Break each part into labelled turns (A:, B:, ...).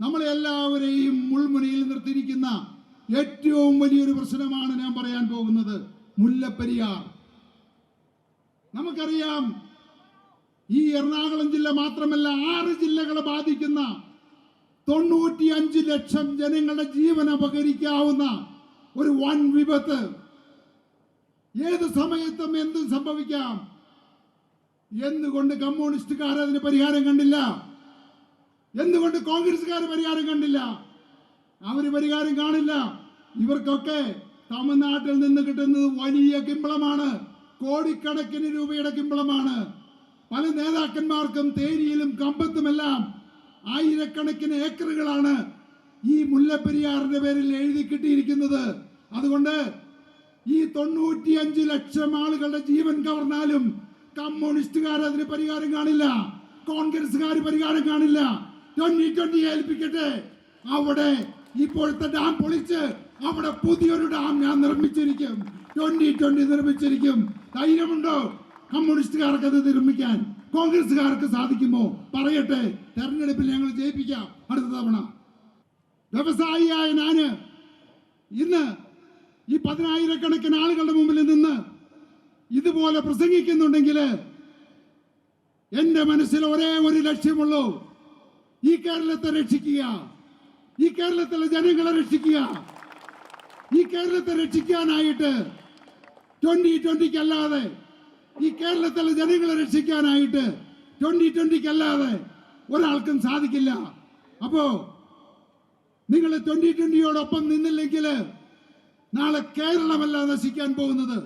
A: നമ്മളെല്ലാവരെയും മുൾമുനയിൽ നിർത്തിയിരിക്കുന്ന ഏറ്റവും വലിയൊരു പ്രശ്നമാണ് ഞാൻ പറയാൻ പോകുന്നത്. മുല്ലപ്പെരിയാർ. നമുക്കറിയാം, ഈ എറണാകുളം ജില്ല മാത്രമല്ല 6 ജില്ലകളെ ബാധിക്കുന്ന 95 ലക്ഷം ജനങ്ങളുടെ ജീവൻ അപഹരിക്കാവുന്ന ഒരു വൻ വിപത്ത്. ഏത് സമയത്തും എന്തും സംഭവിക്കാം. എന്തുകൊണ്ട് കമ്മ്യൂണിസ്റ്റുകാർ അതിന് പരിഹാരം കണ്ടില്ല? എന്തുകൊണ്ട് കോൺഗ്രസ്സുകാർ പരിഹാരം കണ്ടില്ല? അവർ പരിഹാരം കാണില്ല. ഇവർക്കൊക്കെ തമിഴ്നാട്ടിൽ നിന്ന് കിട്ടുന്നത് വലിയ കിമ്പളമാണ്, കോടിക്കണക്കിന് രൂപയുടെ കിമ്പളമാണ്. പല നേതാക്കന്മാർക്കും തേനിയിലും കമ്പത്തുമെല്ലാം ആയിരക്കണക്കിന് ഏക്കറുകളാണ് ഈ മുല്ലപ്പെരിയാറിന്റെ പേരിൽ എഴുതി കിട്ടിയിരിക്കുന്നത്. അതുകൊണ്ട് ഈ 95 ലക്ഷം ആളുകളുടെ ജീവൻ കവർന്നാലും കമ്മ്യൂണിസ്റ്റുകാർ അതിന് പരിഹാരം കാണില്ല, കോൺഗ്രസ്സുകാർ പരിഹാരം കാണില്ല. 2020 ഏൽപ്പിക്കട്ടെ. അവിടെ ഇപ്പോഴത്തെ ഡാം പൊളിച്ച് അവിടെ പുതിയൊരു ഡാം ഞാൻ നിർമ്മിച്ചിരിക്കും. 2020 നിർമ്മിച്ചിരിക്കും. ധൈര്യമുണ്ടോ കമ്മ്യൂണിസ്റ്റുകാർക്ക് അത് നിർമ്മിക്കാൻ? കോൺഗ്രസ്സുകാർക്ക് സാധിക്കുമോ? പറയട്ടെ. തെരഞ്ഞെടുപ്പിൽ ഞങ്ങൾ ജയിപ്പിക്കാം അടുത്ത തവണ. വ്യവസായിയായ ഞാന് ഇന്ന് ഈ 10,000-കണക്കിന് ആളുകളുടെ മുമ്പിൽ നിന്ന് ഇതുപോലെ പ്രസംഗിക്കുന്നുണ്ടെങ്കിൽ എന്റെ മനസ്സിൽ ഒരേ ഒരു ലക്ഷ്യമുള്ളൂ: ഈ കേരളത്തെ രക്ഷിക്കുക, ഈ കേരളത്തിലെ ജനങ്ങളെ രക്ഷിക്കുക. ഈ കേരളത്തെ രക്ഷിക്കാനായിട്ട് 2020 അല്ലാതെ, ഈ കേരളത്തിലെ ജനങ്ങളെ രക്ഷിക്കാനായിട്ട് 2020 അല്ലാതെ ഒരാൾക്കും സാധിക്കില്ല. അപ്പോ നിങ്ങൾ 2020യോടൊപ്പം നിന്നില്ലെങ്കിൽ നാളെ കേരളമല്ല നശിക്കാൻ പോകുന്നത്,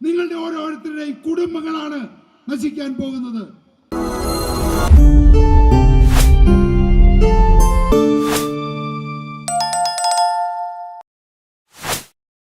A: നിങ്ങളുടെ ഓരോരുത്തരുടെയും കുടുംബങ്ങളാണ് നശിക്കാൻ പോകുന്നത്.